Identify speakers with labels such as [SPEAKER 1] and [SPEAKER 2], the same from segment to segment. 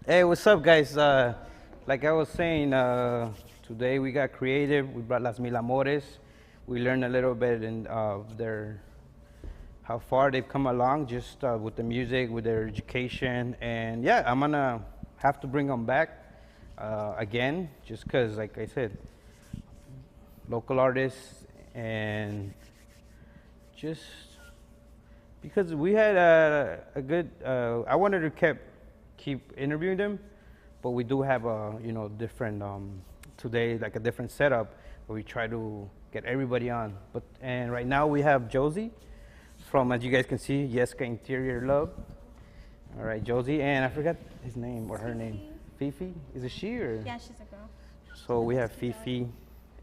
[SPEAKER 1] Hey, what's up, guys? Like I was saying, today we got creative. We brought Las Mil Amores. We learned a little bit in their how far they've come along, just with the music, with their education, and yeah, I'm gonna have to bring them back again, just cause, like I said, local artists, and just because we had a good. I wanted to keep interviewing them, but we do have a different today, like a different setup where we try to get everybody on. But and right now we have Josie from, as you guys can see, Yeska Interior Love. All right, Josie, and I forgot his name or her name. Fifi. Is it she or?
[SPEAKER 2] Yeah, she's a girl.
[SPEAKER 1] So we have Fifi,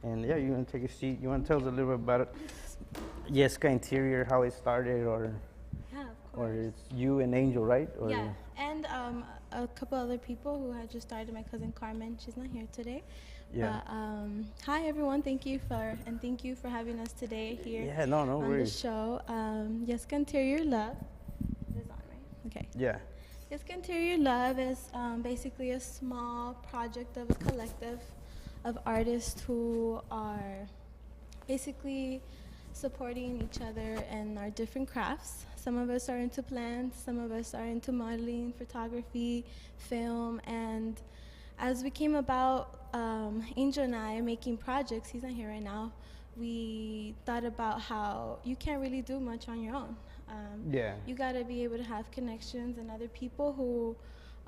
[SPEAKER 1] and yeah, you want to take a seat? You want to tell us a little bit about it? Yeska Interior, how it started,
[SPEAKER 2] Yeah, of
[SPEAKER 1] or
[SPEAKER 2] course.
[SPEAKER 1] it's you and Angel, right? Or
[SPEAKER 2] Yeah, and a couple other people who had just started. My cousin Carmen, she's not here today.
[SPEAKER 1] yeah.
[SPEAKER 2] But hi everyone, thank you for having us today here
[SPEAKER 1] Yeah, no
[SPEAKER 2] on the
[SPEAKER 1] worries.
[SPEAKER 2] show. Yeska Interior Love. It is on, right? Okay.
[SPEAKER 1] Yeah.
[SPEAKER 2] Yeska Interior Love is basically a small project of a collective of artists who are basically supporting each other in our different crafts. Some of us are into plants, some of us are into modeling, photography, film, and as we came about, Angel and I making projects, he's not here right now, we thought about how you can't really do much on your own.
[SPEAKER 1] Yeah.
[SPEAKER 2] You gotta be able to have connections and other people who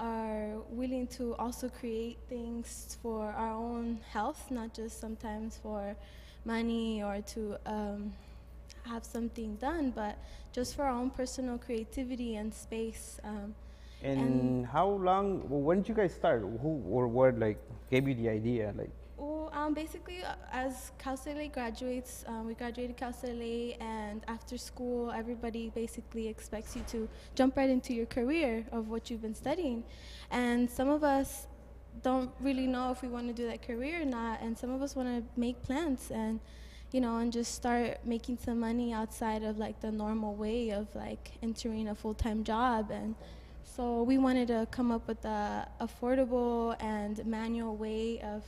[SPEAKER 2] are willing to also create things for our own health, not just sometimes for money or to have something done, but just for our own personal creativity and space.
[SPEAKER 1] And how long? Well, when did you guys start? Who or what like gave you the idea? Like,
[SPEAKER 2] Well, basically, as Cal State LA graduates, we graduated Cal State LA, and after school, everybody basically expects you to jump right into your career of what you've been studying. And some of us don't really know if we want to do that career or not, and some of us want to make plans and and just start making some money outside of like the normal way of like entering a full-time job. And so we wanted to come up with a affordable and manual way of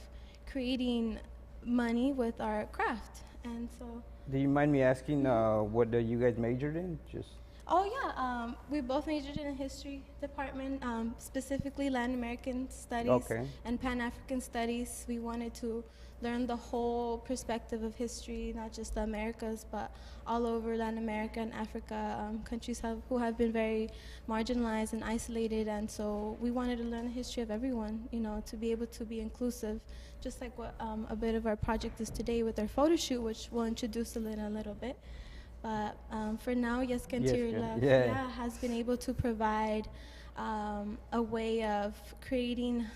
[SPEAKER 2] creating money with our craft. And so,
[SPEAKER 1] do you mind me asking what you guys majored in? Just
[SPEAKER 2] oh yeah, we both majored in a history department, specifically Latin American studies
[SPEAKER 1] okay.
[SPEAKER 2] and Pan African studies. We wanted to learn the whole perspective of history, not just the Americas, but all over Latin America and Africa, countries who have been very marginalized and isolated. And so we wanted to learn the history of everyone, to be able to be inclusive, just like what a bit of our project is today with our photo shoot, which we'll introduce in a little bit. But for now, Yeska Interior Love has been able to provide a way of creating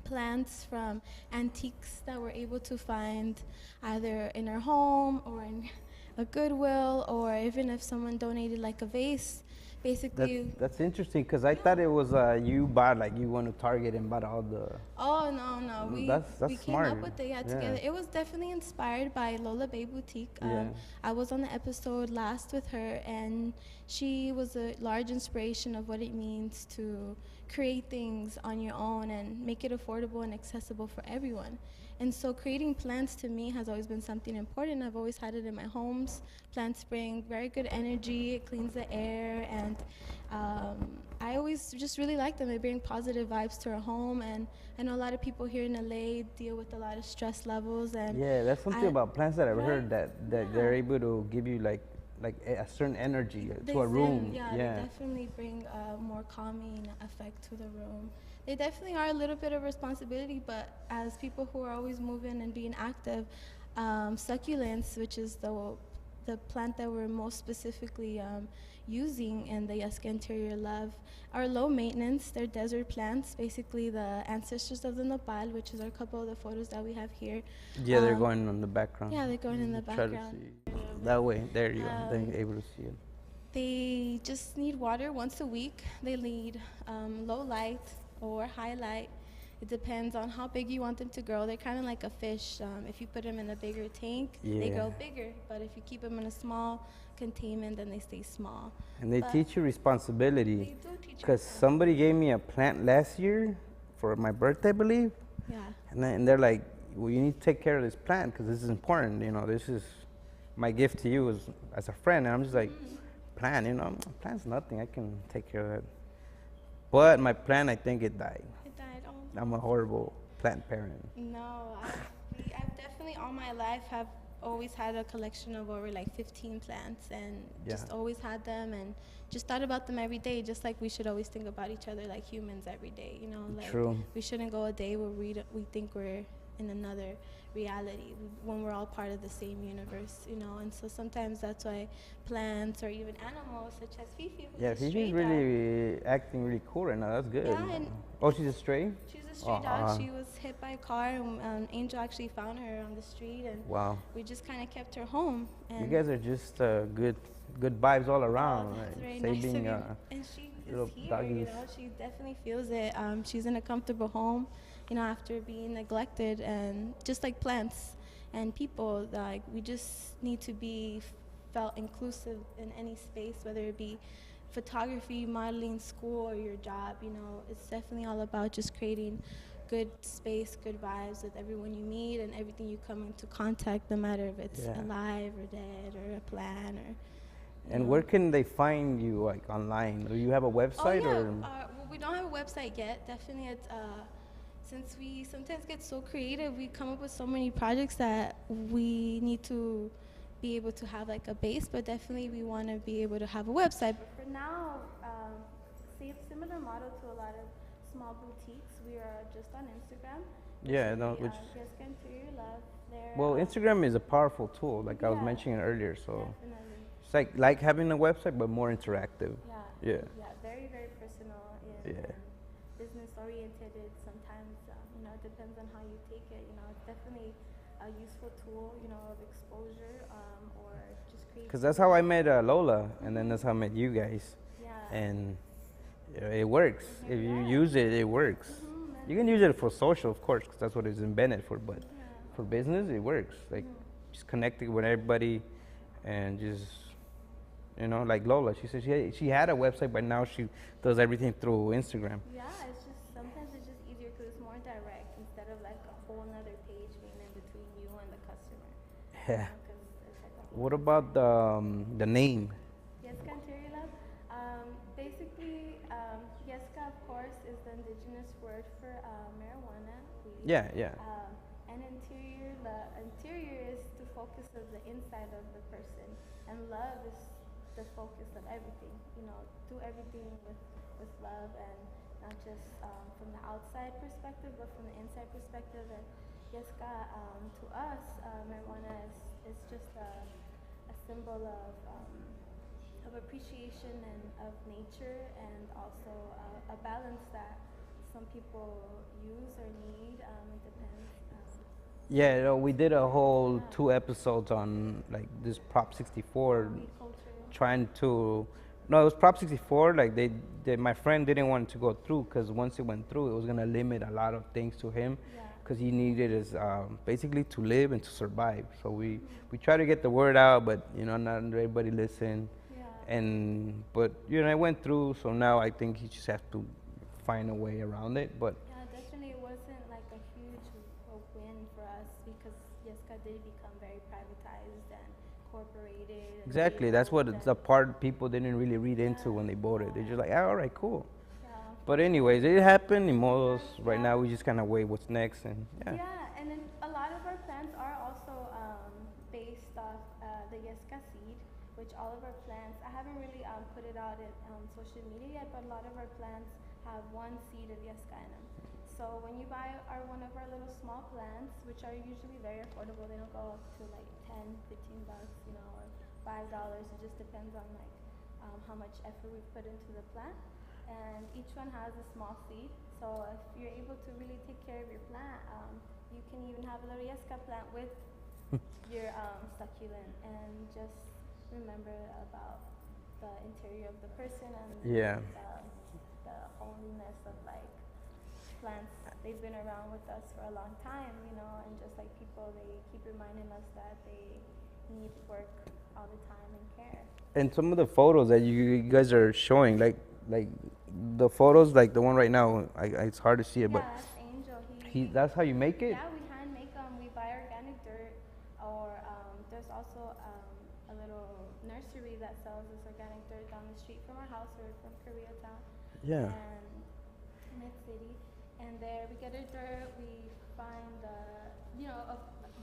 [SPEAKER 2] plants from antiques that we're able to find either in our home or in a Goodwill, or even if someone donated like a vase, basically.
[SPEAKER 1] That's interesting because I thought it was you bought, like you went to Target and bought all the.
[SPEAKER 2] Oh no,
[SPEAKER 1] That's
[SPEAKER 2] we came
[SPEAKER 1] smart.
[SPEAKER 2] up with it together. It was definitely inspired by Lola Bay Boutique.
[SPEAKER 1] Yeah.
[SPEAKER 2] I was on the episode last with her, and she was a large inspiration of what it means to create things on your own and make it affordable and accessible for everyone. And so creating plants to me has always been something important. I've always had it in my homes. Plants bring very good energy, it cleans the air, and I always just really like them. They bring positive vibes to our home, and I know a lot of people here in LA deal with a lot of stress levels. And
[SPEAKER 1] Yeah, that's something about plants that I've
[SPEAKER 2] right?
[SPEAKER 1] heard that they're able to give you like a certain energy
[SPEAKER 2] They
[SPEAKER 1] to a room.
[SPEAKER 2] yeah, they definitely bring a more calming effect to the room. They definitely are a little bit of responsibility, but as people who are always moving and being active, succulents, which is the plant that we're most specifically using in the Yeska Interior Love, are low maintenance. They're desert plants, basically the ancestors of the nopal, which is a couple of the photos that we have here.
[SPEAKER 1] Yeah, they're going on the background.
[SPEAKER 2] Yeah, they're going in the
[SPEAKER 1] Try to
[SPEAKER 2] background.
[SPEAKER 1] see. That way, there you go. Then you're able to see it.
[SPEAKER 2] They just need water once a week. They need low light or high light, It depends on how big you want them to grow. They're kind of like a fish. If you put them in a bigger tank, they
[SPEAKER 1] Yeah.
[SPEAKER 2] grow bigger. But if you keep them in a small containment, then they stay small.
[SPEAKER 1] And they
[SPEAKER 2] But
[SPEAKER 1] teach you responsibility.
[SPEAKER 2] they do teach
[SPEAKER 1] Because somebody gave me a plant last year for my birthday, I believe.
[SPEAKER 2] Yeah.
[SPEAKER 1] And they're like, well, you need to take care of this plant because this is important. You know, this is my gift to you as a friend. And I'm just like, plant, you know, plant's nothing. I can take care of that. But my plant, I think it died.
[SPEAKER 2] It died. Oh.
[SPEAKER 1] I'm a horrible plant parent.
[SPEAKER 2] No, I've definitely all my life have always had a collection of over like 15 plants and just
[SPEAKER 1] Yeah.
[SPEAKER 2] always had them and just thought about them every day, just like we should always think about each other like humans every day, you know, like
[SPEAKER 1] True.
[SPEAKER 2] we shouldn't go a day where we think we're in another reality when we're all part of the same universe, you know. And so sometimes that's why plants or even animals such as Fifi, who's
[SPEAKER 1] Yeah,
[SPEAKER 2] a stray
[SPEAKER 1] Fifi's
[SPEAKER 2] dog.
[SPEAKER 1] really acting really cool right now. That's good.
[SPEAKER 2] Yeah, and
[SPEAKER 1] Oh, she's a stray?
[SPEAKER 2] she's a stray dog. She was hit by a car, and Angel actually found her on the street, and
[SPEAKER 1] Wow.
[SPEAKER 2] we just kind of kept her home. And
[SPEAKER 1] You guys are just good vibes all around.
[SPEAKER 2] that's
[SPEAKER 1] right?
[SPEAKER 2] very nice of
[SPEAKER 1] Saving
[SPEAKER 2] you. And she
[SPEAKER 1] little
[SPEAKER 2] is here,
[SPEAKER 1] doggies.
[SPEAKER 2] you know. She definitely feels it. She's in a comfortable home, you know, after being neglected, and just like plants and people, like we just need to be felt inclusive in any space, whether it be photography, modeling, school, or your job. You know, it's definitely all about just creating good space, good vibes with everyone you meet and everything you come into contact, no matter if it's
[SPEAKER 1] Yeah.
[SPEAKER 2] alive or dead or a plant or.
[SPEAKER 1] And where can they find you, like online? Do you have a website
[SPEAKER 2] Oh yeah,
[SPEAKER 1] or?
[SPEAKER 2] well, we don't have a website yet. Definitely, it's since we sometimes get so creative, we come up with so many projects that we need to be able to have like a base. But definitely, we want to be able to have a website. But for now, similar model to a lot of small boutiques. We are just on Instagram.
[SPEAKER 1] Yeah, no,
[SPEAKER 2] Basically,
[SPEAKER 1] which
[SPEAKER 2] Yeska and Your Love. There.
[SPEAKER 1] well, Instagram is a powerful tool, like I was
[SPEAKER 2] Yeah.
[SPEAKER 1] mentioning earlier. So
[SPEAKER 2] Definitely.
[SPEAKER 1] it's like having a website, but more interactive.
[SPEAKER 2] Yeah.
[SPEAKER 1] Yeah.
[SPEAKER 2] Yeah. Very, very personal. And,
[SPEAKER 1] Yeah.
[SPEAKER 2] business oriented. It sometimes, you know, it depends on how you take it. You know, it's definitely a useful tool. You know, of exposure, or just create.
[SPEAKER 1] Because that's how I met Lola, and then that's how I met you guys.
[SPEAKER 2] Yeah.
[SPEAKER 1] And it works. If you
[SPEAKER 2] Yeah.
[SPEAKER 1] use it, it works. You can use it for social, of course, because that's what it's invented for. But for business, it works. Like just connecting with everybody, and just like Lola. She said she had a website, but now she does everything through Instagram.
[SPEAKER 2] Yeah, it's just sometimes it's just easier because it's more direct instead of like a whole nother page being in between you and the customer.
[SPEAKER 1] Yeah.
[SPEAKER 2] Because it's like a whole.
[SPEAKER 1] What about the name?
[SPEAKER 2] Yeska and Your Love. Basically, Yeska, of course, is the indigenous word for marijuana. Weed.
[SPEAKER 1] Yeah, yeah.
[SPEAKER 2] And interior is the focus of the inside of the person, and love is the focus of everything. You know, do everything with love, and not just from the outside perspective, but from the inside perspective. And Yeska, to us, marijuana is just a symbol of appreciation and of nature, and also a balance that some people use or need. It depends.
[SPEAKER 1] Yeah, we did a whole 2 episodes on like this Prop 64,
[SPEAKER 2] Weed culture.
[SPEAKER 1] trying to. No, it was Prop 64. Like my friend didn't want to go through because once it went through, it was gonna limit a lot of things to him.
[SPEAKER 2] Yeah.
[SPEAKER 1] Because he needed is basically to live and to survive. So we try to get the word out, but not everybody listened.
[SPEAKER 2] Yeah.
[SPEAKER 1] But it went through. So now I think he just has to find a way around it. But
[SPEAKER 2] Yeah, definitely it wasn't like a huge win for us because Yeska did become very privatized and corporated. And
[SPEAKER 1] exactly, that's what
[SPEAKER 2] labeled
[SPEAKER 1] the
[SPEAKER 2] and-
[SPEAKER 1] part people didn't really read into when they bought it. They're just like, all right, cool.
[SPEAKER 2] Yeah.
[SPEAKER 1] But anyways, it happened in Modos. Right now, we just kind of wait what's next, and yeah.
[SPEAKER 2] Yeah, and then a lot of our plants are also based off the Yeska seed, which all of our plants, I haven't really put it out on social media yet, but a lot of our plants have one seed of Yeska in them. So when you buy one of our little small plants, which are usually very affordable, they don't go up to like 10, 15 bucks, or $5. It just depends on like how much effort we put into the plant. And each one has a small seed. So if you're able to really take care of your plant, you can even have a little Yeska plant with your succulent, and just remember about the interior of the person and
[SPEAKER 1] Yeah.
[SPEAKER 2] the holiness of like plants, they've been around with us for a long time, you know, and just like people, they keep reminding us that they need work all the time and care.
[SPEAKER 1] And some of the photos that you guys are showing, like the photos, like the one right now, it's hard to see it, but
[SPEAKER 2] Yeah, that's Angel.
[SPEAKER 1] that's how you make it.
[SPEAKER 2] Yeah, we hand make them. We buy organic dirt, or there's also a little nursery that sells this organic dirt down the street from our house. We're from Koreatown.
[SPEAKER 1] Yeah.
[SPEAKER 2] And Mid City, and there we get our dirt. We find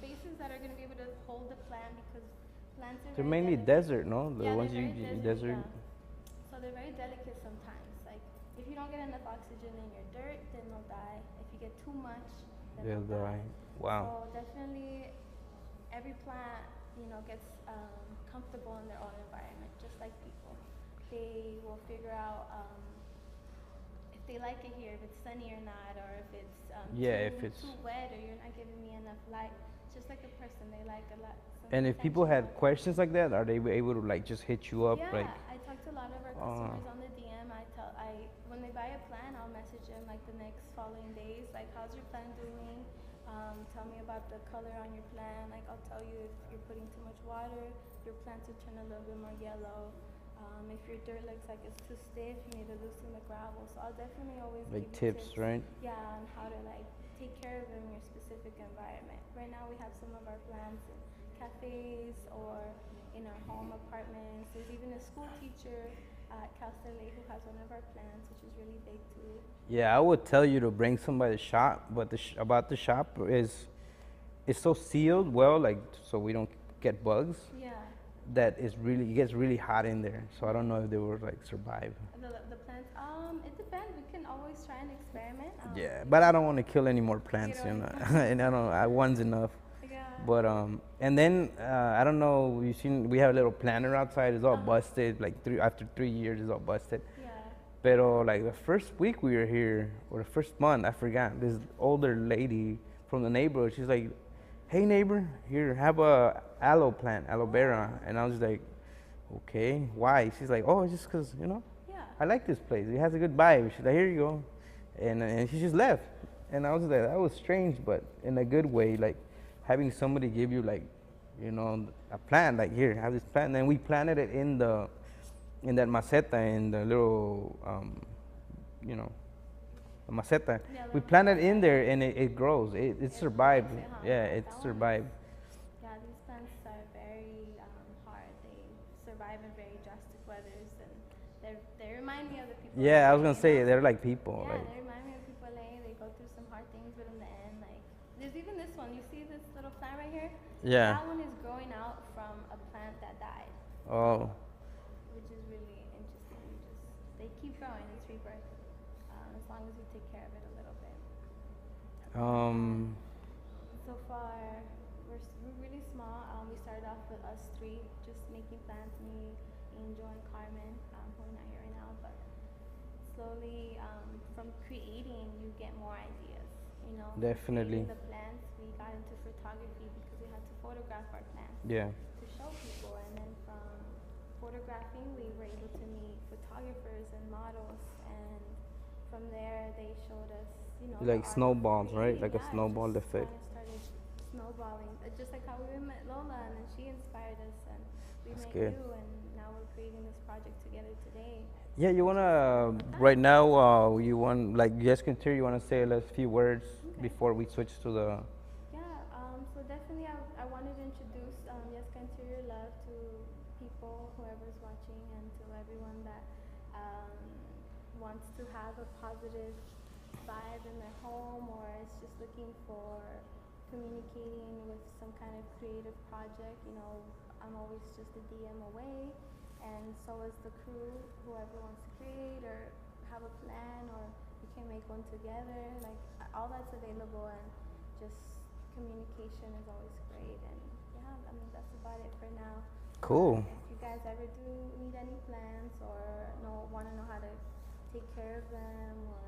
[SPEAKER 2] bases that are going to be able to hold the plant because plants are
[SPEAKER 1] They're
[SPEAKER 2] very
[SPEAKER 1] mainly
[SPEAKER 2] delicate.
[SPEAKER 1] desert, no? The
[SPEAKER 2] Yeah,
[SPEAKER 1] ones
[SPEAKER 2] they're
[SPEAKER 1] you
[SPEAKER 2] very
[SPEAKER 1] desert.
[SPEAKER 2] Yeah. So they're very delicate sometimes. Like if you don't get enough oxygen in your dirt, then they'll die. If you get too much, then
[SPEAKER 1] They'll die. Wow.
[SPEAKER 2] So definitely, every plant, gets comfortable in their own environment, just like people. They will figure out if they like it here, if it's sunny or not, or if it's too wet, or you're not giving me enough light. Just like a person, they like a lot.
[SPEAKER 1] And if people had questions like that, are they able to like just hit you up?
[SPEAKER 2] Yeah,
[SPEAKER 1] Like,
[SPEAKER 2] I talk to a lot of our customers on the DM. When they buy a plant, I'll message them like the next following days, like how's your plant doing? Tell me about the color on your plant. Like I'll tell you if you're putting too much water, your plants will turn a little bit more yellow. If your dirt looks like it's too stiff, you need to loosen the gravel. So I'll definitely always
[SPEAKER 1] like
[SPEAKER 2] give you
[SPEAKER 1] tips, right?
[SPEAKER 2] Yeah, on how to like take care of them in your specific environment. Right now we have some of our plants in cafes or in our home apartments. There's even a school teacher at Cal State who has one of our plants, which is really big too.
[SPEAKER 1] Yeah, I would tell you to bring somebody to shop, but about the shop is it's so sealed well, like so we don't get bugs.
[SPEAKER 2] Yeah.
[SPEAKER 1] That is really, it gets really hot in there. So I don't know if they would like survive.
[SPEAKER 2] The plants, it depends. We can always try and experiment.
[SPEAKER 1] Yeah, but I don't want to kill any more plants, you know. And I don't. One's enough.
[SPEAKER 2] Yeah.
[SPEAKER 1] But and then I don't know. You seen? We have a little planter outside. It's all busted. Like after 3 years, it's all busted.
[SPEAKER 2] Yeah.
[SPEAKER 1] Pero like the first week we were here, or the first month, I forgot. This older lady from the neighborhood. She's like, "Hey neighbor, here have a aloe plant, aloe vera." And I was like, "Okay, why?" She's like, "Oh, it's just 'cause
[SPEAKER 2] Yeah.
[SPEAKER 1] I like this place. It has a good vibe." She's like, "Here you go," and she just left. And I was like, that was strange, but in a good way. Like having somebody give you like, a plant. Like here, have this plant. And then we planted it in that maceta, in the little, the maceta.
[SPEAKER 2] Yeah,
[SPEAKER 1] We
[SPEAKER 2] little
[SPEAKER 1] planted in there, and it grows. It survived.
[SPEAKER 2] makes it, huh?
[SPEAKER 1] Yeah, it
[SPEAKER 2] That one
[SPEAKER 1] survived.
[SPEAKER 2] Yeah, these plants are very hard. They survive in very drastic weathers, and they remind me of the people.
[SPEAKER 1] Yeah, I was gonna
[SPEAKER 2] you
[SPEAKER 1] say
[SPEAKER 2] know?
[SPEAKER 1] they're like people.
[SPEAKER 2] Yeah,
[SPEAKER 1] Like,
[SPEAKER 2] they remind me of people. They go through some hard things, but in the end, like there's even this one. You see this little plant right here?
[SPEAKER 1] yeah.
[SPEAKER 2] That one is growing out from a plant that died,
[SPEAKER 1] Oh,
[SPEAKER 2] which is really interesting. They keep growing. It's rebirth, as long as you take care of it a little bit. So far, we're really small. We started off with us three, just making plants, me, Angel, and Carmen, who are not here right now. But slowly, from creating, you get more ideas.
[SPEAKER 1] Definitely.
[SPEAKER 2] Creating the plants, we got into photography because we had to photograph our plants
[SPEAKER 1] yeah.
[SPEAKER 2] to show people. And then from photographing, we were able to meet photographers and models. And from there, they showed us, the
[SPEAKER 1] Like
[SPEAKER 2] art of
[SPEAKER 1] snowballs, right?
[SPEAKER 2] creating.
[SPEAKER 1] Like a
[SPEAKER 2] Yeah, it
[SPEAKER 1] snowball
[SPEAKER 2] just
[SPEAKER 1] effect.
[SPEAKER 2] kinda started snowballing. Just like how we met Lola, and then she inspired us, and we
[SPEAKER 1] That's
[SPEAKER 2] met
[SPEAKER 1] good.
[SPEAKER 2] you, and now we're creating this project together today.
[SPEAKER 1] Yeah, you wanna right now? You want like Yeska Interior? You wanna say a few words before we switch to the?
[SPEAKER 2] Yeah, so definitely I wanted to introduce Yeska Interior Love to people, whoever's watching, and to everyone that wants to have a positive vibe in their home, or is just looking for communicating with some kind of creative project. I'm always just a DM away, and so is the crew. Whoever wants to create or have a plan, or we can make one together. Like all that's available, and just communication is always great. And yeah, that's about it for now.
[SPEAKER 1] Cool.
[SPEAKER 2] If you guys ever do need any plans, or want to know how to take care of them, or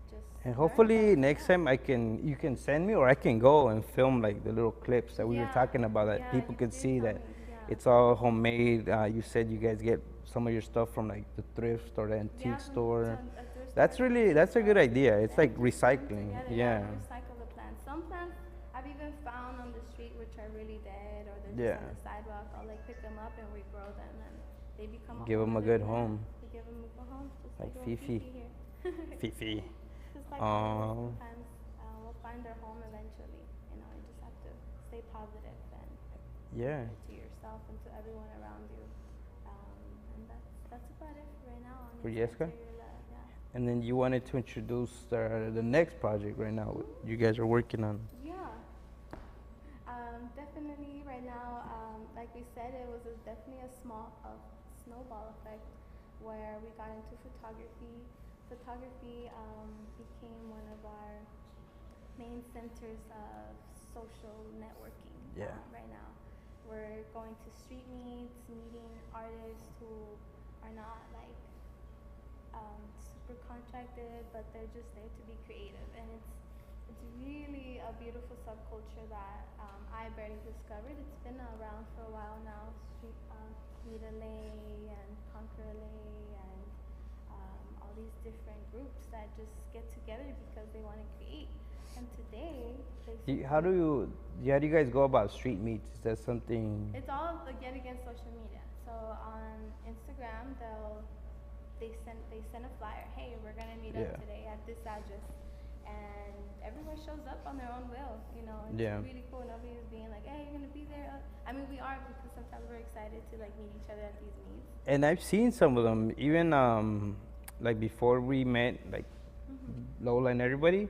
[SPEAKER 2] just
[SPEAKER 1] And
[SPEAKER 2] learn
[SPEAKER 1] hopefully
[SPEAKER 2] about it,
[SPEAKER 1] next
[SPEAKER 2] yeah.
[SPEAKER 1] time you can send me, or I can go and film like the little clips that we were
[SPEAKER 2] Yeah,
[SPEAKER 1] talking about, that
[SPEAKER 2] yeah,
[SPEAKER 1] people
[SPEAKER 2] you
[SPEAKER 1] could
[SPEAKER 2] do
[SPEAKER 1] see
[SPEAKER 2] tell
[SPEAKER 1] that
[SPEAKER 2] me, yeah.
[SPEAKER 1] it's all homemade. You said you guys get some of your stuff from like the thrift or the
[SPEAKER 2] Yeah,
[SPEAKER 1] antique
[SPEAKER 2] from
[SPEAKER 1] store.
[SPEAKER 2] a thrift
[SPEAKER 1] That's a good idea. It's
[SPEAKER 2] and
[SPEAKER 1] like
[SPEAKER 2] just put 'em
[SPEAKER 1] recycling.
[SPEAKER 2] together. Yeah,
[SPEAKER 1] Yeah.
[SPEAKER 2] we recycle the plants. Some plants I've even found on the street which are really dead or they're just
[SPEAKER 1] Yeah.
[SPEAKER 2] on the sidewalk. I'll like pick them up and regrow them and they become a
[SPEAKER 1] Give
[SPEAKER 2] whole
[SPEAKER 1] them a
[SPEAKER 2] nother
[SPEAKER 1] good
[SPEAKER 2] plant.
[SPEAKER 1] home.
[SPEAKER 2] We give them a home, just
[SPEAKER 1] Like
[SPEAKER 2] like little
[SPEAKER 1] Fifi.
[SPEAKER 2] Fifi here.
[SPEAKER 1] Fifi.
[SPEAKER 2] Just like that,
[SPEAKER 1] Um.
[SPEAKER 2] sometimes we'll find their home eventually. You know, you just have to stay positive and be
[SPEAKER 1] Yeah.
[SPEAKER 2] good to yourself and to everyone around you. And that's about it for right now.
[SPEAKER 1] For
[SPEAKER 2] Honestly,
[SPEAKER 1] Yeska.
[SPEAKER 2] yeah.
[SPEAKER 1] And then you wanted to introduce the next project right now. You guys are working on.
[SPEAKER 2] Yeah. Definitely right now, like we said, it was definitely a small snowball effect where we got into photography. Photography became one of our main centers of social networking
[SPEAKER 1] Yeah.
[SPEAKER 2] right now. We're going to street meets, meeting artists who are not like super contracted, but they're just there to be creative, and it's really a beautiful subculture that I barely discovered. It's been around for a while now. Street Meet LA and Conquer LA and all these different groups that just get together because they want to create. And today,
[SPEAKER 1] How do you? How do you guys go about street meets? Is that something?
[SPEAKER 2] it's all again against social media. So on Instagram, they send a flyer. Hey, we're gonna meet up
[SPEAKER 1] Yeah.
[SPEAKER 2] today at this address, and everyone shows up on their own will. You know, it's
[SPEAKER 1] Yeah.
[SPEAKER 2] really cool. Nobody's being like, hey, you're gonna be there. I mean, we are because sometimes we're excited to like meet each other at these meets.
[SPEAKER 1] And I've seen some of them, even like before we met, like Lola and everybody.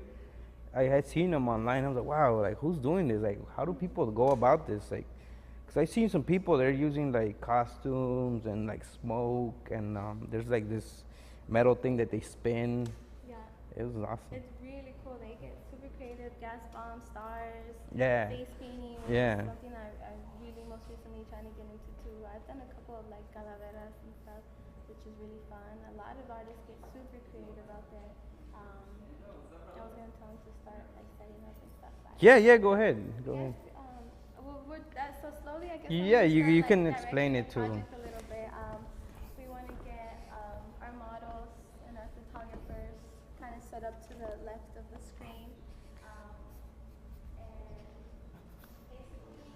[SPEAKER 1] I had seen them online. I was like, wow, like who's doing this? Like, how do people go about this? Like, cause I seen some people they're using like costumes and like smoke, and there's like this metal thing that they spin.
[SPEAKER 2] Yeah.
[SPEAKER 1] It was awesome.
[SPEAKER 2] It's really cool. They get super creative, gas bombs, stars,
[SPEAKER 1] Yeah.
[SPEAKER 2] face painting, which
[SPEAKER 1] Yeah.
[SPEAKER 2] is something I really most recently trying to get into too. I've done a couple of like calaveras and stuff, which is really fun. A lot of artists get super creative out there. I was gonna tell them to start like setting up and stuff.
[SPEAKER 1] Yeah, yeah. Go ahead. Go
[SPEAKER 2] Yes.
[SPEAKER 1] ahead.
[SPEAKER 2] So slowly, I guess.
[SPEAKER 1] Yeah,
[SPEAKER 2] I'm gonna
[SPEAKER 1] you
[SPEAKER 2] start,
[SPEAKER 1] can
[SPEAKER 2] like,
[SPEAKER 1] explain
[SPEAKER 2] directing
[SPEAKER 1] it
[SPEAKER 2] the
[SPEAKER 1] too.
[SPEAKER 2] project a little bit. We want to get our models and our photographers kind of set up to the left of the screen. And basically,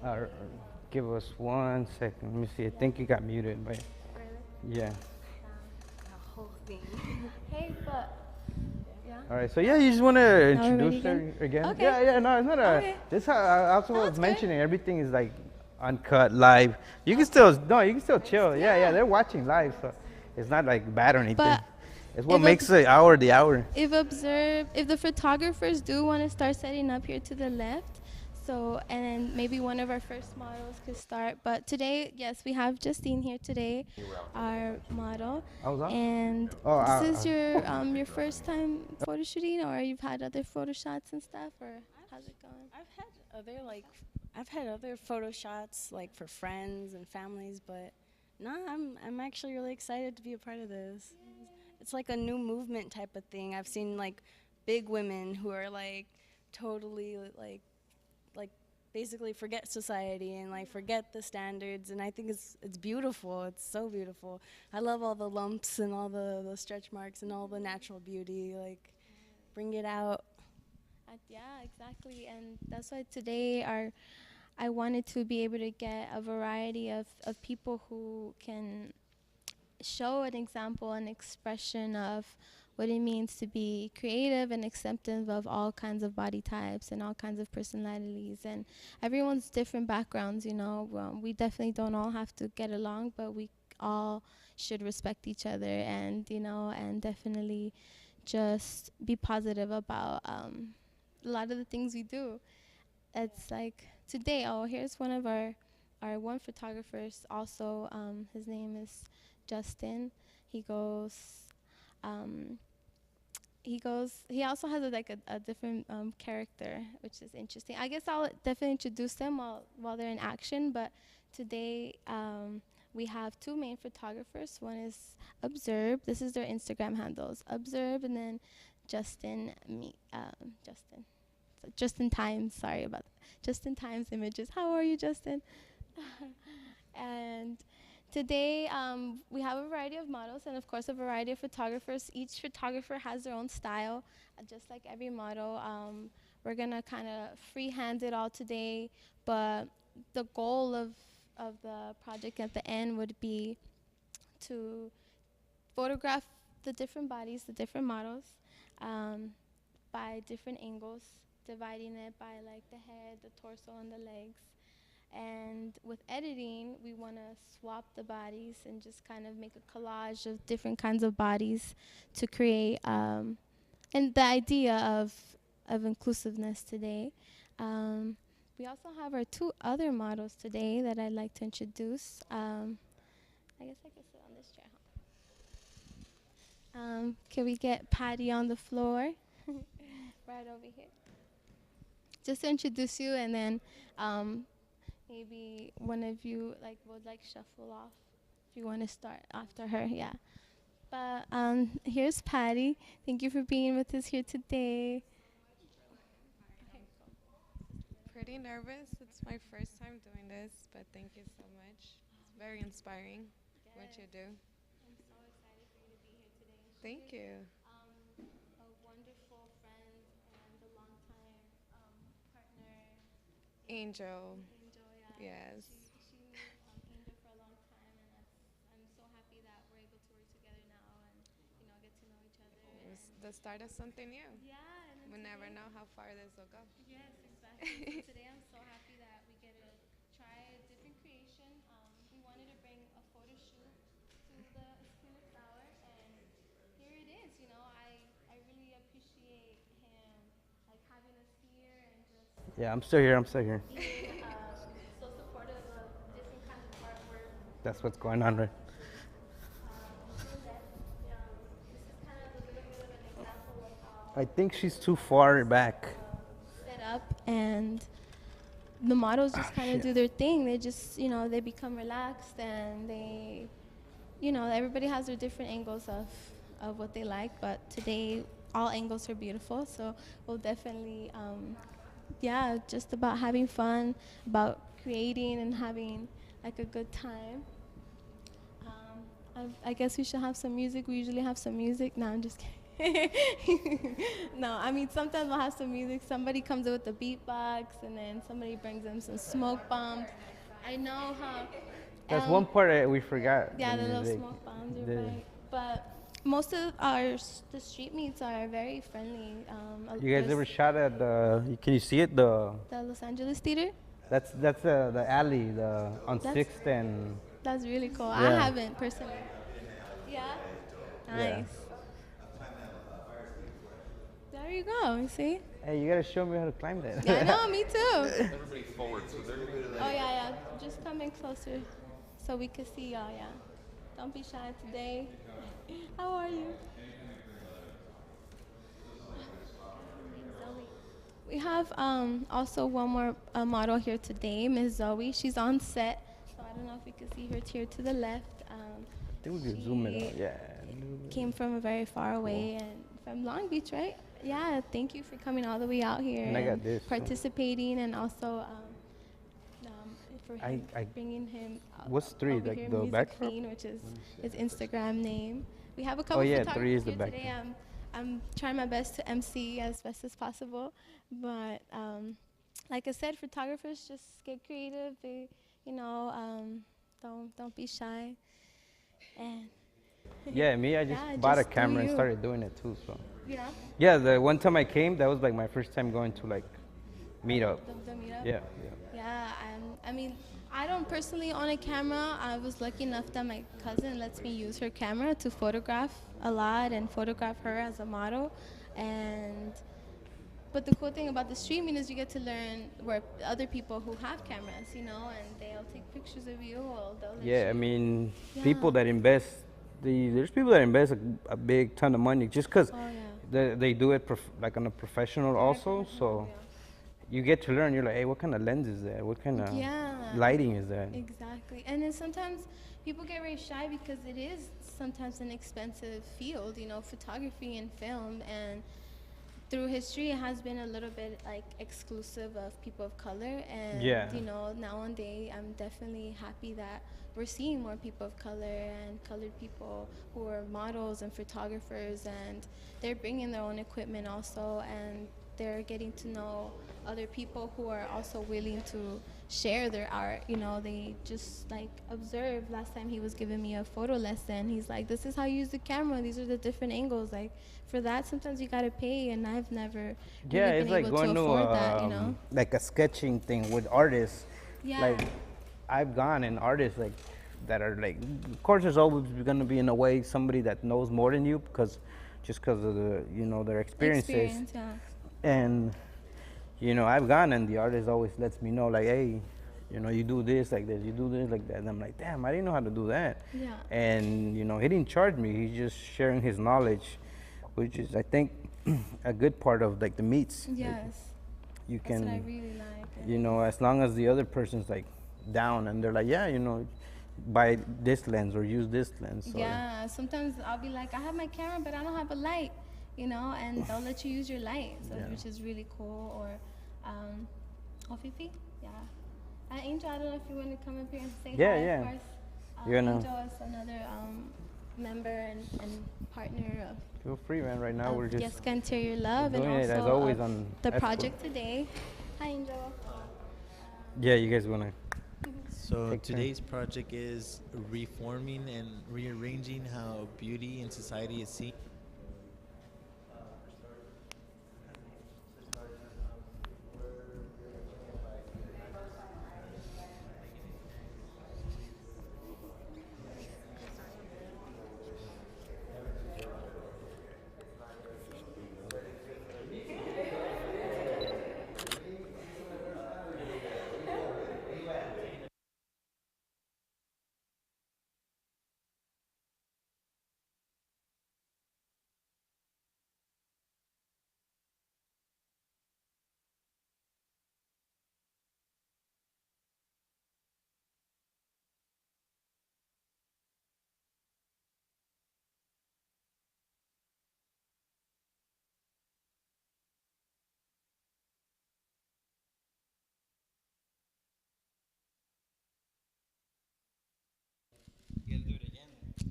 [SPEAKER 1] All right. Uh, give us 1 second. Let me see. I think you got muted, but
[SPEAKER 2] really?
[SPEAKER 1] yeah.
[SPEAKER 3] The whole thing.
[SPEAKER 2] Hey, but yeah.
[SPEAKER 1] All right. So yeah, you just want to
[SPEAKER 2] Now we're
[SPEAKER 1] introduce
[SPEAKER 2] ready
[SPEAKER 1] her again?
[SPEAKER 2] Okay.
[SPEAKER 1] Yeah, yeah. No, it's not a.
[SPEAKER 2] Okay.
[SPEAKER 1] This how I also
[SPEAKER 2] No,
[SPEAKER 1] was
[SPEAKER 2] it's good.
[SPEAKER 1] mentioning. Everything is like uncut, live. You can still no. You can still chill. Yeah, yeah. They're watching live, so it's not like bad or anything.
[SPEAKER 2] But
[SPEAKER 1] It's what
[SPEAKER 2] if
[SPEAKER 1] makes the hour the hour.
[SPEAKER 2] if the photographers do want to start setting up here to the left, so and then maybe one of our first models could start. But today, yes, we have Justine here today, our model.
[SPEAKER 1] I was on.
[SPEAKER 2] And
[SPEAKER 1] Oh,
[SPEAKER 2] this is your first time photo shooting, or you've had other photo shots and stuff, or how's it going?
[SPEAKER 3] I've had other photo shots like for friends and families, but no, I'm actually really excited to be a part of this. It's like a new movement type of thing. I've seen like big women who are like totally like basically forget society and like forget the standards, and I think it's beautiful. It's so beautiful. I love all the lumps and all the stretch marks and all the natural beauty. Like bring it out.
[SPEAKER 2] Yeah, exactly. And that's why today I wanted to be able to get a variety of people who can show an example, an expression of what it means to be creative and accepting of all kinds of body types and all kinds of personalities and everyone's different backgrounds. We definitely don't all have to get along, but we all should respect each other and definitely just be positive about a lot of the things we do. It's like today. Oh, here's one of our one photographers. Also, his name is Justin. He goes. Um, he goes. He also has a different character, which is interesting. I guess I'll definitely introduce them while they're in action. But today we have two main photographers. One is Observe. This is their Instagram handles. Observe, and then Justin. So just in time. Sorry about that. Just in time's images. How are you, Justin? And today we have a variety of models and of course a variety of photographers. Each photographer has their own style, just like every model. We're gonna kind of freehand it all today, but the goal of the project at the end would be to photograph the different bodies, the different models, um, by different angles, dividing it by like the head, the torso, and the legs. And with editing, we want to swap the bodies and just kind of make a collage of different kinds of bodies to create, and the idea of inclusiveness today. We also have our two other models today that I'd like to introduce. I guess I could sit on this chair. Can we get Patty on the floor? Right over here. Just to introduce you, and then maybe one of you would shuffle off if you want to start after her. Yeah. But here's Patty. Thank you for being with us here today.
[SPEAKER 4] Pretty nervous. It's my first time doing this, but thank you so much. It's very inspiring what you do.
[SPEAKER 2] I'm so excited for you to be here today.
[SPEAKER 4] Thank you.
[SPEAKER 2] A wonderful friend and a longtime partner.
[SPEAKER 4] Angel.
[SPEAKER 2] Angel, yeah.
[SPEAKER 4] Yes.
[SPEAKER 2] She knew Angel for a long time, and I'm so happy that we're able to work together now and get to know each other.
[SPEAKER 4] It's the start of something new.
[SPEAKER 2] Yeah, and then
[SPEAKER 4] We never
[SPEAKER 2] today,
[SPEAKER 4] know how far this will go.
[SPEAKER 2] yes, exactly. So today I'm so happy that we get to try a different creation. We wanted to bring a photo shoot to the Eskwilax Hour, and here it is. I really appreciate him having us here and just
[SPEAKER 1] Yeah, I'm still here. I'm still here.
[SPEAKER 2] being so supportive of different kinds of artwork.
[SPEAKER 1] That's what's going on, right?
[SPEAKER 2] This is kind of a little bit of an example of how
[SPEAKER 1] I think she's too far back.
[SPEAKER 2] set up, and the models just kind of do their thing. They just, they become relaxed, and they, everybody has their different angles of what they like. But today, all angles are beautiful. So we'll definitely, yeah, just about having fun, about creating and having a good time. I guess we should have some music. We usually have some music. No, I'm just kidding. No, I mean, sometimes we'll have some music. Somebody comes in with the beatbox, and then somebody brings them some smoke bombs. I know how.
[SPEAKER 1] That's one part that we forgot.
[SPEAKER 2] Yeah, the little
[SPEAKER 1] music.
[SPEAKER 2] smoke bombs, you're right. But most of the street meets are very friendly.
[SPEAKER 1] You guys ever shot at the? Can you see it? The
[SPEAKER 2] Los Angeles Theater?
[SPEAKER 1] that's the alley on
[SPEAKER 2] That's-
[SPEAKER 1] Sixth and.
[SPEAKER 2] That's really cool. I
[SPEAKER 1] Yeah.
[SPEAKER 2] haven't personally. Yeah? Nice.
[SPEAKER 1] Yeah.
[SPEAKER 2] There you go, you see?
[SPEAKER 1] Hey, you gotta show me how to climb that.
[SPEAKER 2] Yeah, I know, me too.
[SPEAKER 5] Everybody's forward, so they're gonna
[SPEAKER 2] Oh, yeah. Just come in closer so we can see y'all, yeah. Don't be shy today. How are you? Zoe. We have also one more model here today, Miss Zoe. She's on set, so I don't know if we can see her here to the left.
[SPEAKER 1] I think we could zoom it out. Yeah.
[SPEAKER 2] Came from a very far away and from Long Beach, right? Yeah, thank you for coming all the way out here
[SPEAKER 1] And I got this, too.
[SPEAKER 2] participating, and also for
[SPEAKER 1] I-
[SPEAKER 2] bringing him.
[SPEAKER 1] What's three,
[SPEAKER 2] over
[SPEAKER 1] like
[SPEAKER 2] here,
[SPEAKER 1] the
[SPEAKER 2] Music
[SPEAKER 1] backdrop?
[SPEAKER 2] Queen, which is his Instagram name. We have a couple
[SPEAKER 1] yeah,
[SPEAKER 2] photographers
[SPEAKER 1] 3 is the
[SPEAKER 2] here today.
[SPEAKER 1] backdrop.
[SPEAKER 2] I'm trying my best to MC as best as possible, but like I said, photographers just get creative. They, don't be shy, and
[SPEAKER 1] Yeah, me, I just
[SPEAKER 2] Yeah,
[SPEAKER 1] bought a
[SPEAKER 2] just do
[SPEAKER 1] camera and
[SPEAKER 2] you.
[SPEAKER 1] started doing it too. So
[SPEAKER 2] Yeah.
[SPEAKER 1] yeah, the one time I came, that was like my first time going to like meet up.
[SPEAKER 2] The meetup.
[SPEAKER 1] Yeah, yeah.
[SPEAKER 2] Yeah, I mean, I don't personally own a camera. I was lucky enough that my cousin lets me use her camera to photograph a lot and photograph her as a model. And but the cool thing about the streaming is you get to learn where other people who have cameras, and they'll take pictures of you or they'll let
[SPEAKER 1] Yeah, I
[SPEAKER 2] you.
[SPEAKER 1] mean,
[SPEAKER 2] Yeah.
[SPEAKER 1] people that invest, there's people that invest a big ton of money just because
[SPEAKER 2] Oh yeah.
[SPEAKER 1] they do it like on a professional
[SPEAKER 2] Very
[SPEAKER 1] also.
[SPEAKER 2] professional.
[SPEAKER 1] So you get to learn. You're like, hey, what kind of lens is that? What kind of
[SPEAKER 2] Yeah.
[SPEAKER 1] lighting is that?
[SPEAKER 2] Exactly. And then sometimes people get very shy because it is sometimes an expensive field, photography and film. And through history, it has been a little bit like exclusive of people of color. And,
[SPEAKER 1] Yeah.
[SPEAKER 2] nowadays, I'm definitely happy that we're seeing more people of color and colored people who are models and photographers. And they're bringing their own equipment also. And they're getting to know other people who are also willing to share their art. They just like observe. Last time he was giving me a photo lesson, he's like, this is how you use the camera, these are the different angles. Like for that sometimes you gotta pay, and I've never
[SPEAKER 1] Yeah,
[SPEAKER 2] really
[SPEAKER 1] it's
[SPEAKER 2] been
[SPEAKER 1] like
[SPEAKER 2] able to
[SPEAKER 1] going to
[SPEAKER 2] afford that.
[SPEAKER 1] like a sketching thing with artists.
[SPEAKER 2] Yeah.
[SPEAKER 1] Like I've gone and artists like that are like, of course, there's always gonna be in a way somebody that knows more than you because of their experiences.
[SPEAKER 2] Experience, yeah.
[SPEAKER 1] And I've gone and the artist always lets me know like, hey, you do this like this, you do this like that. And I'm like, damn, I didn't know how to do that.
[SPEAKER 2] Yeah.
[SPEAKER 1] And he didn't charge me. He's just sharing his knowledge, which is, I think, a good part of like the meets. Like,
[SPEAKER 2] Yes.
[SPEAKER 1] you
[SPEAKER 2] That's what I
[SPEAKER 1] can,
[SPEAKER 2] really like.
[SPEAKER 1] as long as the other person's like down and they're like, yeah, buy this lens or use this lens. Or,
[SPEAKER 2] Yeah, sometimes I'll be like, I have my camera, but I don't have a light, and they'll let you use your light, so
[SPEAKER 1] Yeah.
[SPEAKER 2] which is really cool. Or, Fifi, yeah. Angel, I don't know if you want to come up here and say
[SPEAKER 1] Yeah,
[SPEAKER 2] hi,
[SPEAKER 1] yeah.
[SPEAKER 2] of course.
[SPEAKER 1] You're gonna-
[SPEAKER 2] Angel is another member and partner of
[SPEAKER 1] Feel free, man. Right now we're just
[SPEAKER 2] Yeska Interior Love, and
[SPEAKER 1] doing it
[SPEAKER 2] also
[SPEAKER 1] as always
[SPEAKER 2] of
[SPEAKER 1] on
[SPEAKER 2] the
[SPEAKER 1] Eskwilax.
[SPEAKER 2] project today. Hi, Angel.
[SPEAKER 1] Yeah, you guys wanna?
[SPEAKER 6] So
[SPEAKER 1] Take turn.
[SPEAKER 6] today's project is reforming and rearranging how beauty in society is seen.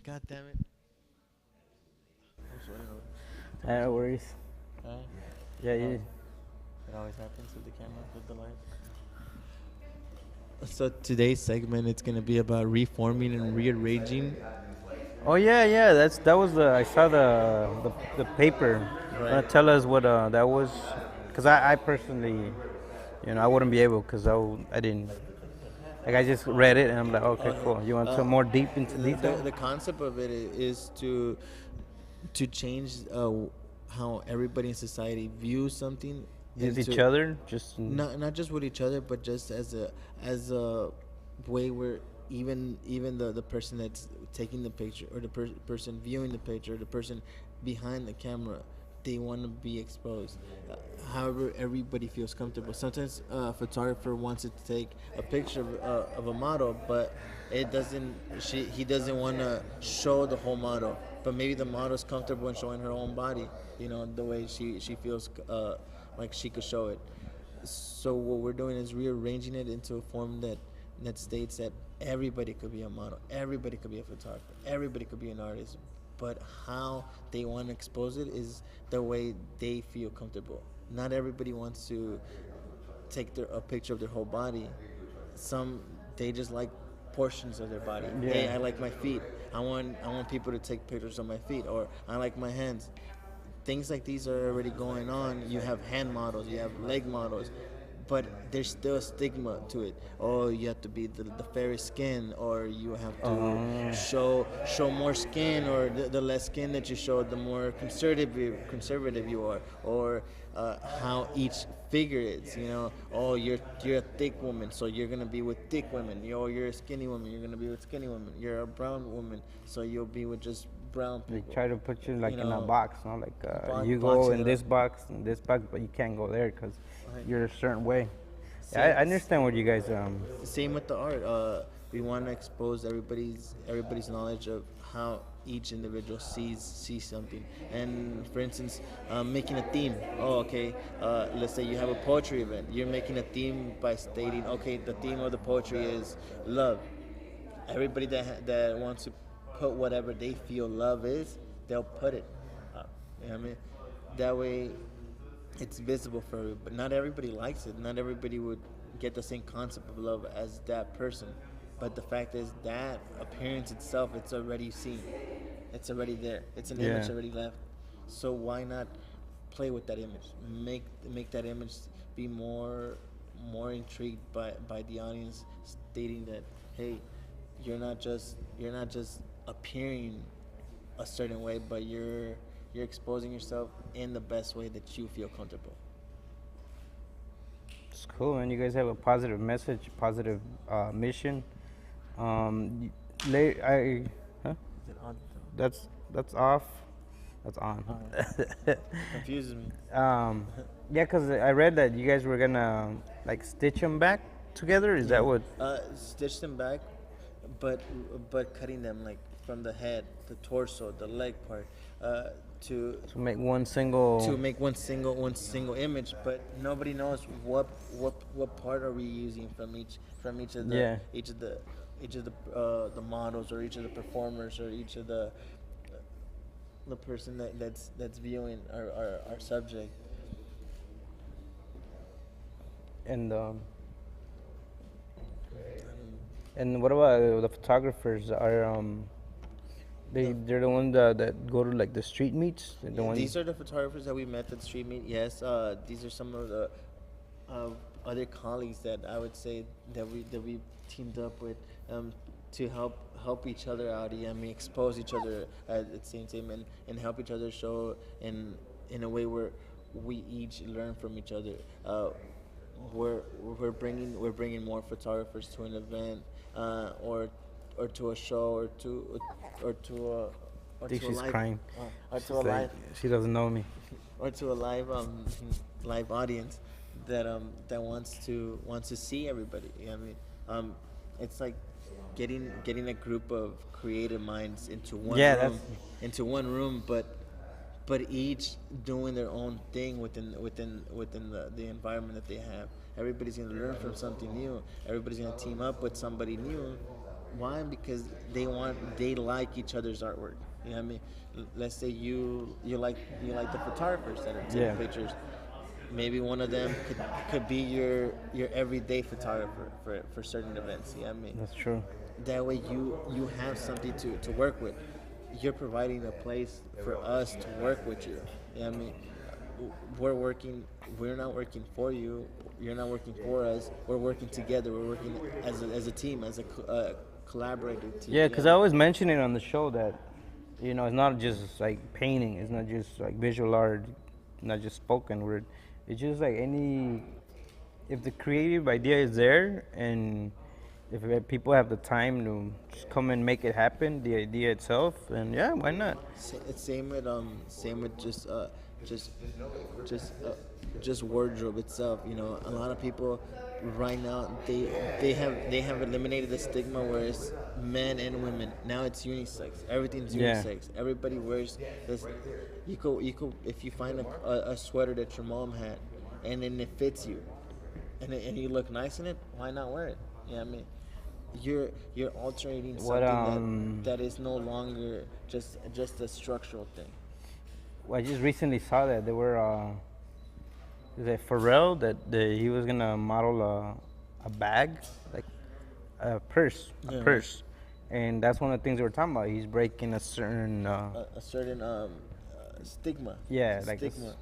[SPEAKER 6] God damn it. I'm sweating.
[SPEAKER 1] No worries.
[SPEAKER 6] Alright.
[SPEAKER 1] Yeah, you.
[SPEAKER 6] It always happens with the camera, with the light. So today's segment, it's gonna be about reforming and rearranging.
[SPEAKER 1] Oh yeah, yeah. That was the I saw the paper.
[SPEAKER 6] Right.
[SPEAKER 1] Tell us what that was, because I personally, I wouldn't be able because I didn't. Like I just read it and I'm like, okay, cool. You want some more deep into detail?
[SPEAKER 6] The concept of it is to change how everybody in society views something.
[SPEAKER 1] With
[SPEAKER 6] and
[SPEAKER 1] each
[SPEAKER 6] to-
[SPEAKER 1] other, just
[SPEAKER 6] not just with each other, but just as a way where even the person that's taking the picture, or the person viewing the picture, the person behind the camera, they want to be exposed. However, everybody feels comfortable. Sometimes a photographer wants to take a picture of a model, but he doesn't want to show the whole model. But maybe the model's comfortable in showing her own body, the way she feels like she could show it. So what we're doing is rearranging it into a form that states that everybody could be a model, everybody could be a photographer, everybody could be an artist, but how they want to expose it is the way they feel comfortable. Not everybody wants to take a picture of their whole body. Some, they just like portions of their body.
[SPEAKER 1] Yeah.
[SPEAKER 6] Hey, I like my feet. I want people to take pictures of my feet, or I like my hands. Things like these are already going on. You have hand models, you have leg models, but there's still a stigma to it. Oh, you have to be the fairest skin, or you have to show more skin, or the less skin that you show, the more conservative you are, or how each figure is. You know, oh, you're a thick woman, so you're gonna be with thick women. You're a skinny woman, you're gonna be with skinny women. You're a brown woman, so you'll be with just brown
[SPEAKER 1] They
[SPEAKER 6] people.
[SPEAKER 1] try to put you like
[SPEAKER 6] You
[SPEAKER 1] in a
[SPEAKER 6] know,
[SPEAKER 1] box, no? Like you
[SPEAKER 6] box
[SPEAKER 1] go
[SPEAKER 6] it
[SPEAKER 1] in
[SPEAKER 6] up.
[SPEAKER 1] this box, but you can't go there because
[SPEAKER 6] Right.
[SPEAKER 1] you're a certain way. Yeah, I
[SPEAKER 6] Same-
[SPEAKER 1] understand what you guys
[SPEAKER 6] Same with the art. We want to expose everybody's knowledge of how each individual sees something. And for instance, making a theme. Oh, okay. Let's say you have a poetry event. You're making a theme by stating, okay, the theme of the poetry is love. Everybody that wants to put whatever they feel love is, they'll put it. You know what I mean? That way, it's visible for everybody. But not everybody likes it. Not everybody would get the same concept of love as that person. But the fact is that appearance itself, it's already seen. It's already there. It's an image
[SPEAKER 1] Yeah.
[SPEAKER 6] already left. So why not play with that image? Make that image be more intrigued by the audience, stating that, hey, you're not just appearing a certain way, but you're exposing yourself in the best way that you feel comfortable.
[SPEAKER 1] It's cool, man. You guys have a positive message, positive mission. I, huh?
[SPEAKER 6] Is it on?
[SPEAKER 1] That's off. That's on.
[SPEAKER 6] Confuses me.
[SPEAKER 1] Yeah, cause I read that you guys were gonna like stitch them back together. Is that what?
[SPEAKER 6] Stitch them back, but cutting them like from the head, the torso, the leg part, to
[SPEAKER 1] To make one single.
[SPEAKER 6] to make one single image, but nobody knows what part are we using from each of the
[SPEAKER 1] Yeah.
[SPEAKER 6] each of the models, or each of the performers, or each of the person that's viewing our subject.
[SPEAKER 1] And and what about the photographers? They're the ones that go to like the street meets. They're the ones.
[SPEAKER 6] These are the photographers that we met at the street meet. Yes, these are some of the other colleagues that I would say that we teamed up with, to help each other out. Yeah, I mean, expose each other at the same time, and help each other show in a way where we each learn from each other. We're bringing more photographers to an event, or to a show, or to a
[SPEAKER 1] I think
[SPEAKER 6] to a
[SPEAKER 1] she's
[SPEAKER 6] live,
[SPEAKER 1] crying.
[SPEAKER 6] or
[SPEAKER 1] She's
[SPEAKER 6] to a
[SPEAKER 1] like,
[SPEAKER 6] live
[SPEAKER 1] she doesn't know me.
[SPEAKER 6] or to a live audience that wants to see everybody. You know what I mean, it's like getting a group of creative minds into one
[SPEAKER 1] Yeah,
[SPEAKER 6] room, but each doing their own thing within the environment that they have. Everybody's gonna learn from something new. Everybody's gonna team up with somebody new. Why? Because they like each other's artwork. You know what I mean? Let's say you like the photographers that are taking
[SPEAKER 1] Yeah.
[SPEAKER 6] pictures. Maybe one of them could be your everyday photographer for certain events. You know what I mean?
[SPEAKER 1] That's true.
[SPEAKER 6] That way you have something to work with. You're providing a place for us to work with you. You know what I mean? We're not working for you. You're not working for us. We're working together. We're working as a team, as a collaborative team.
[SPEAKER 1] Yeah, because I always mention it on the show that, it's not just like painting. It's not just like visual art, not just spoken word. It's just like if the creative idea is there, and if people have the time to just come and make it happen, the idea itself, then yeah, why not?
[SPEAKER 6] Same with just wardrobe itself. A lot of people right now they have eliminated the stigma where it's men and women. Now it's unisex. Everything's
[SPEAKER 1] Yeah.
[SPEAKER 6] unisex. Everybody wears this. You could if you find a sweater that your mom had, and then it fits you, and you look nice in it. Why not wear it? You know what I mean? You're altering something that is no longer just a structural thing.
[SPEAKER 1] Well, I just recently saw that there were is it Pharrell that he was gonna model a bag, like a
[SPEAKER 6] Yeah.
[SPEAKER 1] purse, and that's one of the things we were talking about. He's breaking a certain,
[SPEAKER 6] A certain stigma.
[SPEAKER 1] yeah, like
[SPEAKER 6] Stigma.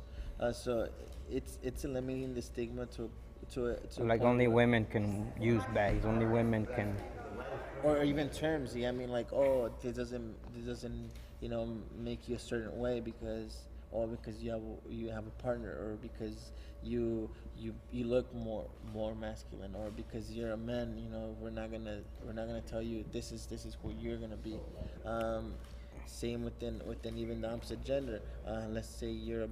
[SPEAKER 6] So it's eliminating the stigma to a
[SPEAKER 1] like
[SPEAKER 6] point
[SPEAKER 1] only
[SPEAKER 6] where,
[SPEAKER 1] women can use bags. Only women can.
[SPEAKER 6] or even terms. Yeah, I mean, like, oh, this doesn't make you a certain way because, or because you have a partner, or because you look more masculine, or because you're a man. We're not gonna tell you this is who you're gonna be. um, Same within even the opposite gender. Let's say you're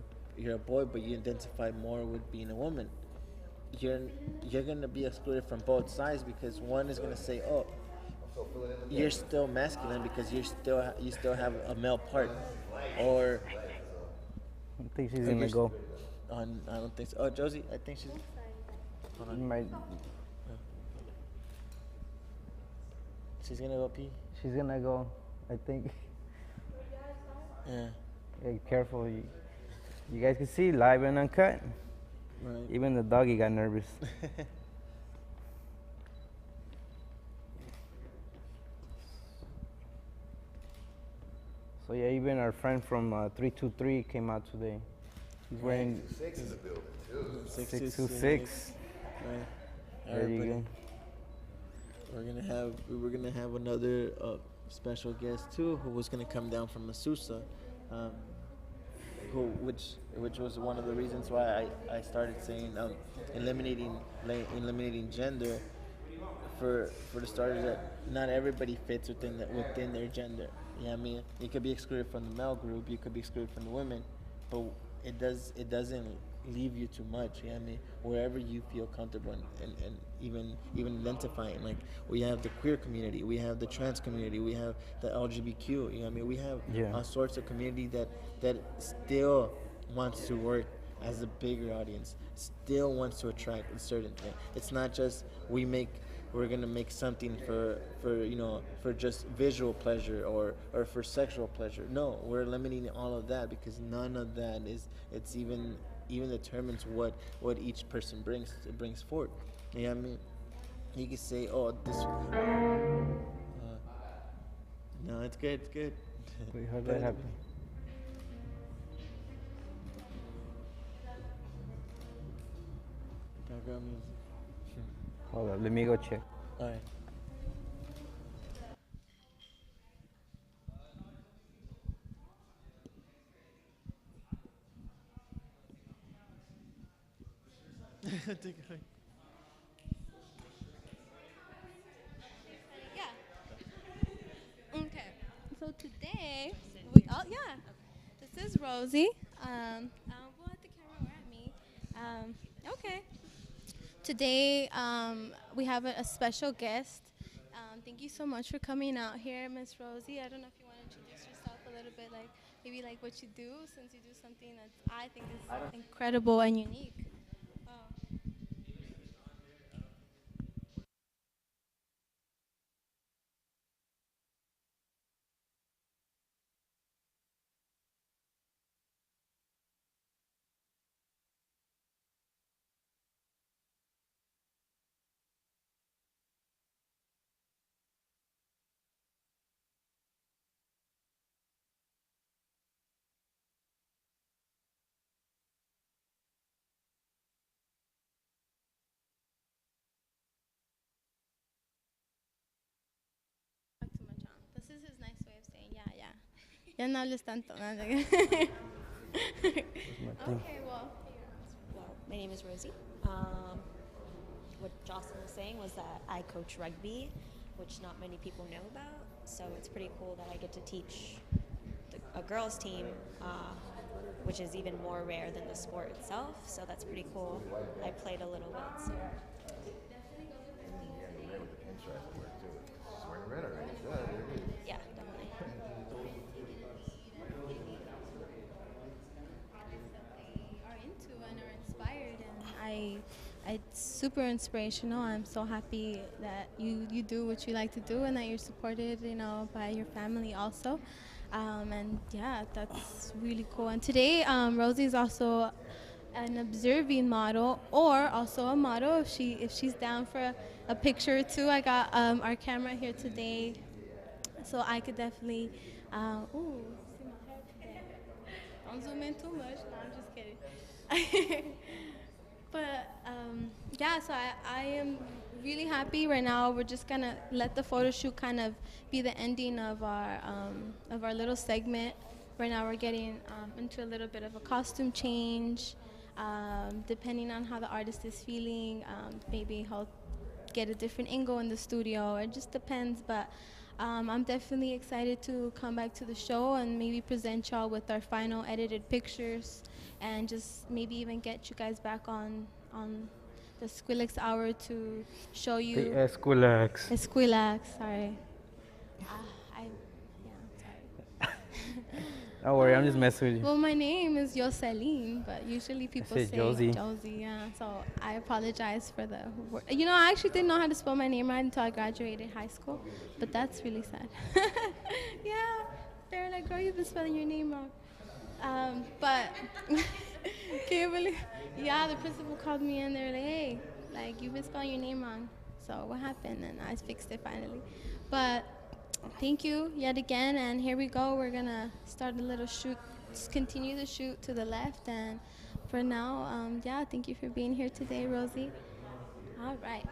[SPEAKER 6] a boy, but you identify more with being a woman. you're you're gonna be excluded from both sides, because one is gonna say, "Oh, you're still masculine because you still have a male part," or
[SPEAKER 1] I think she's
[SPEAKER 6] or
[SPEAKER 1] gonna
[SPEAKER 6] you're
[SPEAKER 1] go.
[SPEAKER 6] on. I don't think so. Oh, Josie, I think she's. Hold on.
[SPEAKER 1] Might,
[SPEAKER 6] She's gonna go pee.
[SPEAKER 1] she's gonna go. I think.
[SPEAKER 6] Yeah.
[SPEAKER 1] Hey, careful. You guys can see live and uncut.
[SPEAKER 6] Right.
[SPEAKER 1] Even the doggy got nervous. So yeah, even our friend from 323 came out today. He's wearing
[SPEAKER 5] 6 in the building, too.
[SPEAKER 1] 626.
[SPEAKER 6] Right.
[SPEAKER 1] There you
[SPEAKER 6] Everybody.
[SPEAKER 1] go.
[SPEAKER 6] We're gonna have another special guest too, who was gonna come down from Azusa, um, which was one of the reasons why I started saying eliminating gender, for the starters, that not everybody fits within their gender. Yeah, I mean, you could be excluded from the male group, you could be excluded from the women, but it doesn't leave you too much. Yeah, I mean, wherever you feel comfortable, and even identifying, like, we have the queer community, we have the trans community, we have the LGBTQ. You know, I mean, we have
[SPEAKER 1] Yeah.
[SPEAKER 6] all sorts of community that still wants to work as a bigger audience, still wants to attract a certain thing. It's not just we're gonna make something for just visual pleasure, or for sexual pleasure. No, we're eliminating all of that, because none of that it's even determines what each person brings forth. You know what I mean? You can say, oh, this. No, it's good. It's good.
[SPEAKER 1] Wait, how did that happen?
[SPEAKER 6] Background music.
[SPEAKER 1] Hold on, let me go check.
[SPEAKER 6] All right. Take it away.
[SPEAKER 2] Yeah. Okay. So today, yeah, this is Rosie. We'll have the camera right at me. Okay. Today, we have a special guest. Thank you so much for coming out here, Miss Rosie. I don't know if you want to introduce yourself a little bit, like maybe like what you do, since you do something that I think is incredible and unique. Oh. Talk too much on. This is his nice way of saying yeah, yeah. Ya no hables tanto. No, okay, well.
[SPEAKER 7] Well, my name is Rosie. What Jocelyn was saying was that I coach rugby, which not many people know about. So it's pretty cool that I get to teach a girls' team, which is even more rare than the sport itself. So that's pretty cool. I played a little bit. So.
[SPEAKER 5] Wearing red already. Yeah, there it is.
[SPEAKER 7] Yeah, definitely.
[SPEAKER 2] Are into and are inspired, and it's super inspirational. I'm so happy that you do what you like to do, and that you're supported, by your family also. And yeah, that's really cool. And today, Rosie is also an observing model or also a model if she's down for a picture or two. I got our camera here today, so I could definitely. Ooh, see my hair today. Don't zoom in too much. No, I'm just kidding. But yeah, so I am really happy right now. We're just gonna let the photo shoot kind of be the ending of our little segment. Right now, we're getting into a little bit of a costume change, depending on how the artist is feeling. Maybe he'll get a different angle in the studio. It just depends, but. I'm definitely excited to come back to the show and maybe present y'all with our final edited pictures and just maybe even get you guys back on the Squillax hour to show
[SPEAKER 1] The
[SPEAKER 2] you
[SPEAKER 1] Eskwilax.
[SPEAKER 2] Eskwilax. Sorry, I sorry.
[SPEAKER 1] Don't worry, I'm just messing with you.
[SPEAKER 2] Well, my name is Jocelyn, but usually people
[SPEAKER 1] said
[SPEAKER 2] say
[SPEAKER 1] Josie.
[SPEAKER 2] Josie. Yeah, so I apologize for the word. You know, I actually didn't know how to spell my name right until I graduated high school, but that's really sad. Yeah, they're like, girl, you've been spelling your name wrong. But can you believe? Yeah, the principal called me and they're like, hey, like you've been spelling your name wrong. So what happened? And I fixed it finally. But thank you yet again, and here we go. We're gonna start a little shoot, just continue the shoot to the left, and for now, yeah, thank you for being here today, Rosie. All right.